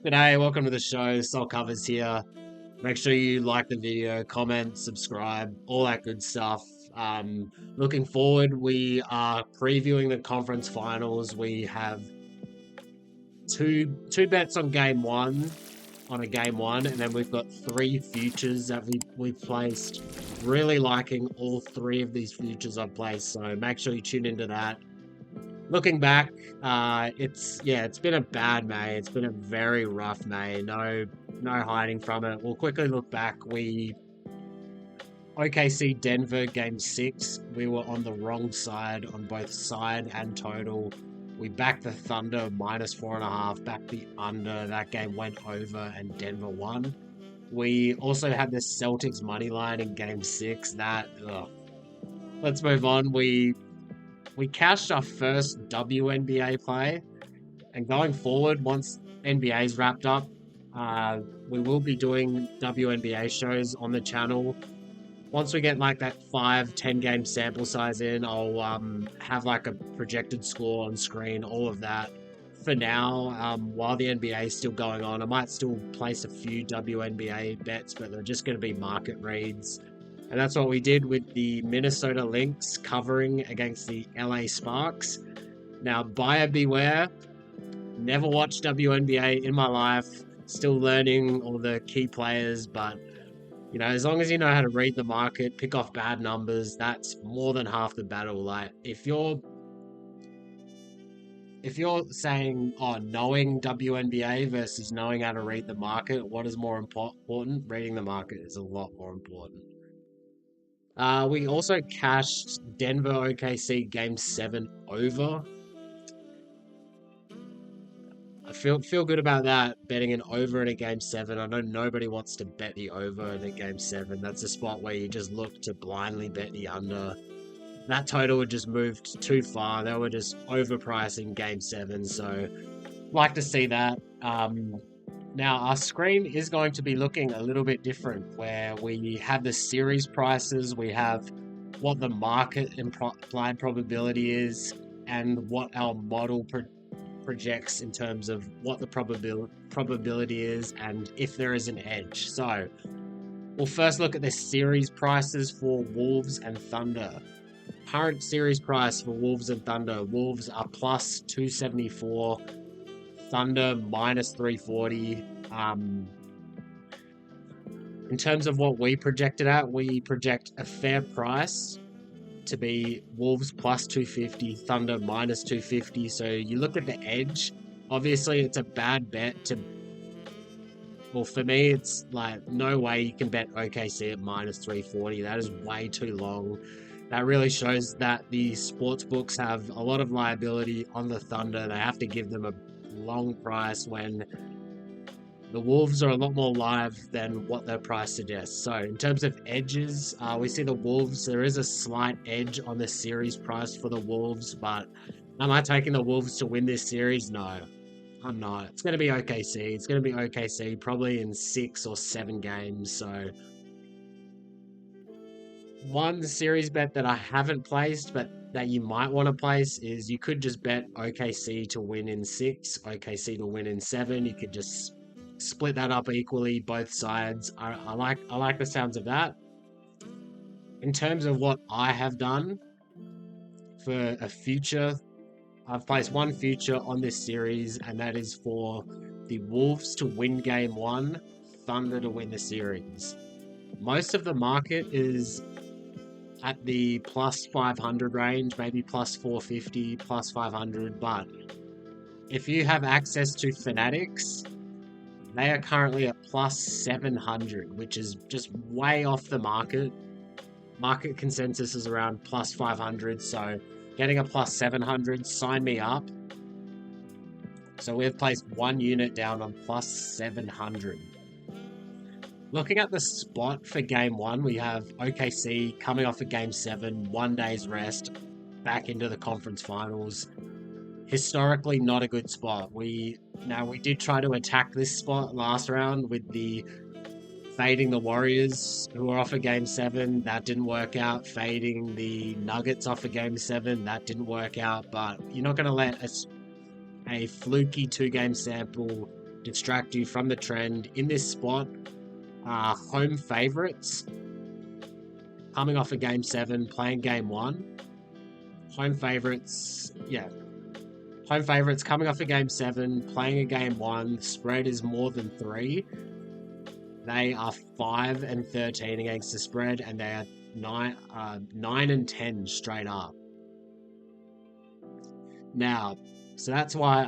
G'day, welcome to the show. Soul Covers here. Make sure you like the video, comment, subscribe, all that good stuff. Looking forward, we are previewing the conference finals. We have two bets on game one, on a game one, and then we've got three futures that we've placed. Really liking all three of these futures I've placed, so make sure you tune into that. Looking back, it's been a bad May. It's been a very rough May. No hiding from it. We'll quickly look back. We OKC Denver game 6. We were on the wrong side on both side and total. We backed the Thunder -4.5, backed the under. That game went over and Denver won. We also had the Celtics money line in game 6. Let's move on. We cashed our first WNBA play, and going forward, once NBA's wrapped up, we will be doing WNBA shows on the channel. Once we get like that 5-10 game sample size in, I'll have like a projected score on screen, all of that. For now, while the NBA is still going on, I might still place a few WNBA bets, but they're just going to be market reads. And that's what we did with the Minnesota Lynx covering against the LA Sparks. Now, buyer beware. Never watched WNBA in my life. Still learning all the key players, but as long as you know how to read the market, pick off bad numbers, that's more than half the battle. Like if you're saying, knowing WNBA versus knowing how to read the market, what is more important? Reading the market is a lot more important. We also cashed Denver OKC game 7 over. I feel good about that, betting an over in a game 7. I know nobody wants to bet the over in a game 7. That's a spot where you just look to blindly bet the under. That total had just moved too far. They were just overpricing game 7, so like to see that. Now, our screen is going to be looking a little bit different, where we have the series prices, we have what the market implied probability is, and what our model projects in terms of what the probability is and if there is an edge. So, we'll first look at the series prices for Wolves and Thunder. Current series price for Wolves and Thunder. Wolves are plus 274. Thunder -340. In terms of what we projected at, we project a fair price to be Wolves plus 250, Thunder -250. So you look at the edge. Obviously, it's a bad bet to. Well, for me, it's like no way you can bet OKC at -340. That is way too long. That really shows that the sports books have a lot of liability on the Thunder. They have to give them a long price when the Wolves are a lot more live than what their price suggests. So in terms of edges, we see the Wolves, there is a slight edge on the series price for the Wolves, but am I taking the Wolves to win this series? No, I'm not. It's going to be OKC. It's going to be OKC probably in 6 or 7 games. So one series bet that I haven't placed, but that you might want to place is you could just bet OKC to win in 6, OKC to win in 7. You could just split that up equally, both sides. I like the sounds of that. In terms of what I have done for a future, I've placed one future on this series, and that is for the Wolves to win game 1, Thunder to win the series. Most of the market is at the plus 500 range, maybe plus 450, plus 500, but if you have access to Fanatics, they are currently at plus 700, which is just way off the market. Market consensus is around plus 500, so getting a plus 700, sign me up. So we've placed one unit down on plus 700. Looking at the spot for game 1, we have OKC coming off of game 7, 1 day's rest, back into the conference finals. Historically, not a good spot. We did try to attack this spot last round with the fading the Warriors, who were off of game 7. That didn't work out. Fading the Nuggets off of game 7. That didn't work out. But you're not going to let a fluky 2-game sample distract you from the trend. In this spot, home favorites coming off a game 7, playing game 1. Home favorites, yeah. Home favorites coming off a game 7, playing a game 1. Spread is more than 3. They are 5 and 13 against the spread, and they are 9 and 10 straight up. Now, so that's why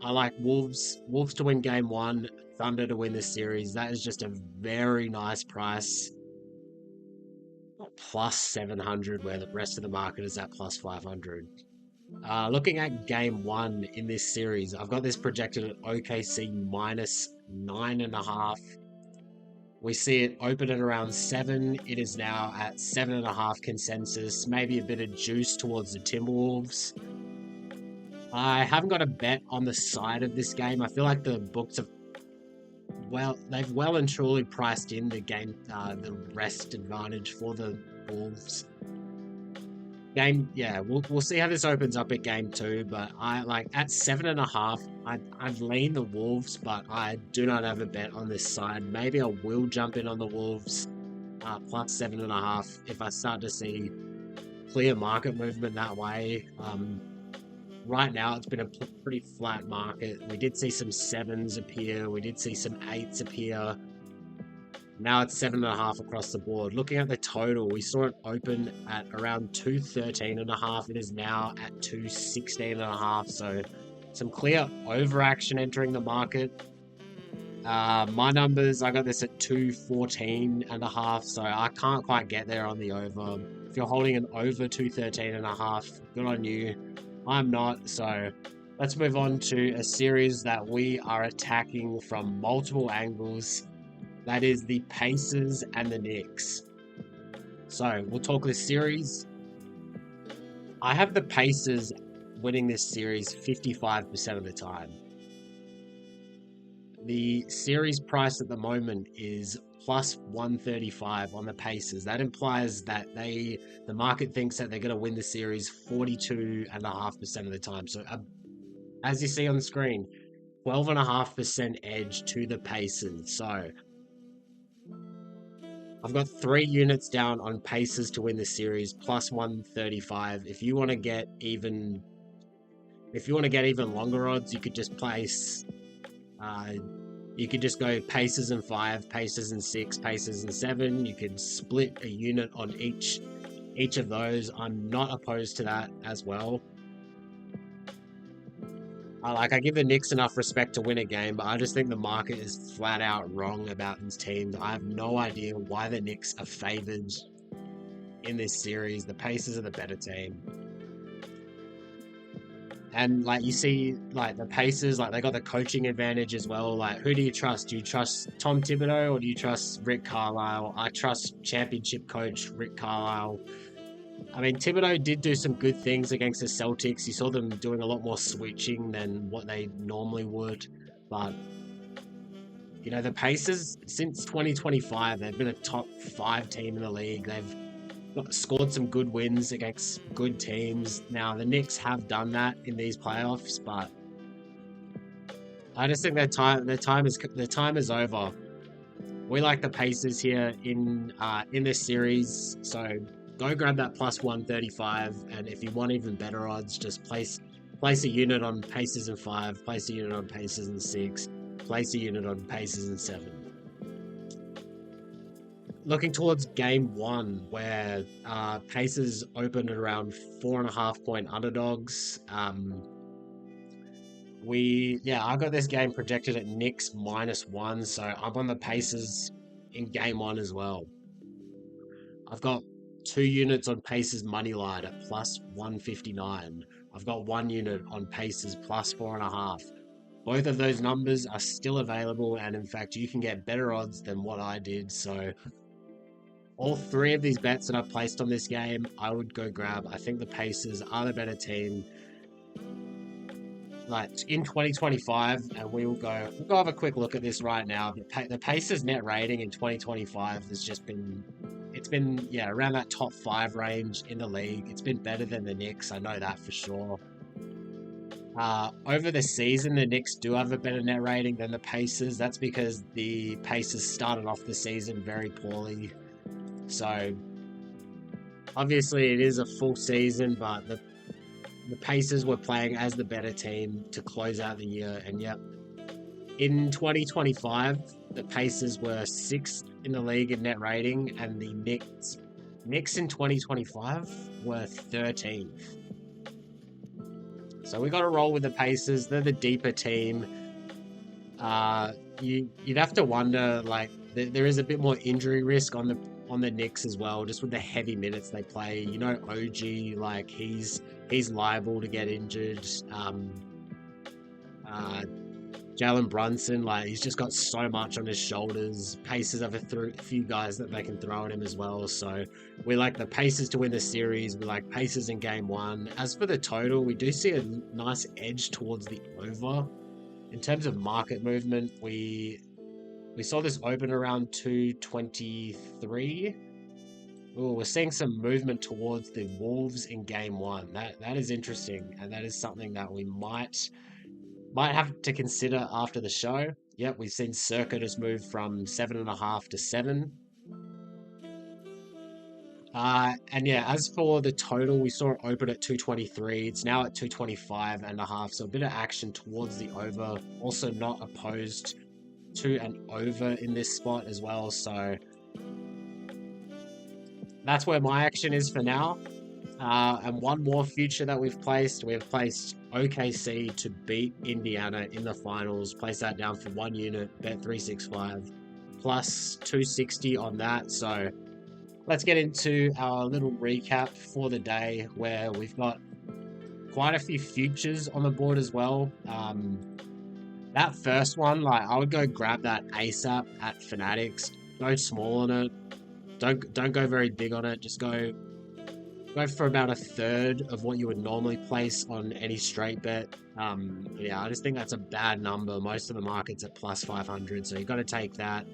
I like Wolves to win game 1, Thunder to win this series. That is just a very nice price. Plus 700, where the rest of the market is at plus 500. Looking at game 1 in this series, I've got this projected at OKC minus 9.5. We see it open at around 7. It is now at 7.5 consensus, maybe a bit of juice towards the Timberwolves. I haven't got a bet on the side of this game. I feel like the books have they've well and truly priced in the game, the rest advantage for the Wolves. We'll see how this opens up at game 2, but I like at 7.5. I've leaned the Wolves, but I do not have a bet on this side. Maybe I will jump in on the Wolves plus 7.5 if I start to see clear market movement that way. Right now, it's been a pretty flat market. We did see some 7s appear. We did see some 8s appear. Now it's 7.5 across the board. Looking at the total, we saw it open at around 213.5. It is now at 216.5. So some clear overaction entering the market. My numbers, I got this at 214.5. So I can't quite get there on the over. If you're holding an over 213.5, good on you. I'm not. So let's move on to a series that we are attacking from multiple angles. That is the Pacers and the Knicks. So we'll talk this series. I have the Pacers winning this series 55% of the time. The series price at the moment is plus 135 on the Pacers. That implies that the market thinks that they're going to win the series 42.5% of the time. So as you see on the screen, 12.5% edge to the Pacers. So I've got 3 units down on Pacers to win the series, plus 135. If you want to get even longer odds, you could just place. You could just go Pacers and 5, Pacers and 6, Pacers and 7. You could split a unit on each of those. I'm not opposed to that as well. I give the Knicks enough respect to win a game, but I just think the market is flat out wrong about these teams. I have no idea why the Knicks are favored in this series. The Pacers are the better team. And you see, the Pacers, they got the coaching advantage as well. Who do you trust? Do you trust Tom Thibodeau or do you trust Rick Carlisle? I trust championship coach Rick Carlisle. I mean, Thibodeau did do some good things against the Celtics. You saw them doing a lot more switching than what they normally would. But, the Pacers, since 2025, they've been a top 5 team in the league. They've scored some good wins against good teams. Now, the Knicks have done that in these playoffs, but I just think their time is over. We like the Pacers here in this series, so go grab that plus 135, and if you want even better odds, just place a unit on Pacers and 5, place a unit on Pacers and 6, place a unit on Pacers and 7. Looking towards game 1, where Pacers opened at around 4.5 point underdogs. I got this game projected at Knicks -1, so I'm on the Pacers in game 1 as well. I've got 2 units on Pacers money line at plus 159. I've got 1 unit on Pacers plus 4.5. Both of those numbers are still available, and in fact, you can get better odds than what I did. So all 3 of these bets that I've placed on this game, I would go grab. I think the Pacers are the better team. In 2025, and we'll go have a quick look at this right now. The Pacers net rating in 2025 has just been, around that top 5 range in the league. It's been better than the Knicks. I know that for sure. Over the season, the Knicks do have a better net rating than the Pacers. That's because the Pacers started off the season very poorly. So obviously it is a full season, but the Pacers were playing as the better team to close out the year. And yep, in 2025, the Pacers were sixth in the league in net rating, and the Knicks in 2025 were 13th. So we got to roll with the Pacers. They're the deeper team. You'd have to wonder, like, there is a bit more injury risk on the Knicks as well, just with the heavy minutes they play. You know, OG, like, he's liable to get injured. Jalen Brunson, like, he's just got so much on his shoulders. Pacers have a few guys that they can throw at him as well. So we like the Pacers to win the series. We like Pacers in game one. As for the total, we do see a nice edge towards the over. In terms of market movement, we saw this open around 223. Oh, we're seeing some movement towards the Wolves in game one. That is interesting, and that is something that we might have to consider after the show. Yep, we've seen Circa just move from 7.5 to 7. And yeah, as for the total, we saw it open at 223. It's now at 225.5. So a bit of action towards the over. Also not opposed to an over in this spot as well. So that's where my action is for now. And one more future that we've placed OKC to beat Indiana in the finals. Place that down for 1 unit, bet 365, plus 260 on that. So let's get into our little recap for the day, where we've got quite a few futures on the board as well. That first one, like, I would go grab that ASAP at Fanatics. Go small on it. Don't go very big on it. Just go for about a third of what you would normally place on any straight bet. Yeah, I just think that's a bad number. Most of the market's at plus 500, so you've got to take that.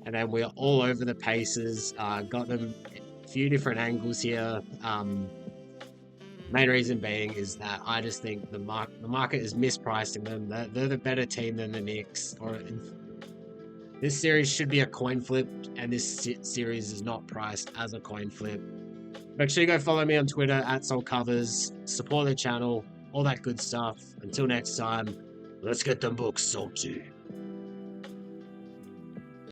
And then we're all over the Pacers. Got them a few different angles here. Main reason being is that I just think the market is mispricing them. They're the better team than the Knicks. This series should be a coin flip, and this series is not priced as a coin flip. Make sure you go follow me on Twitter at SoulCovers. Support the channel, all that good stuff. Until next time, let's get them books salty.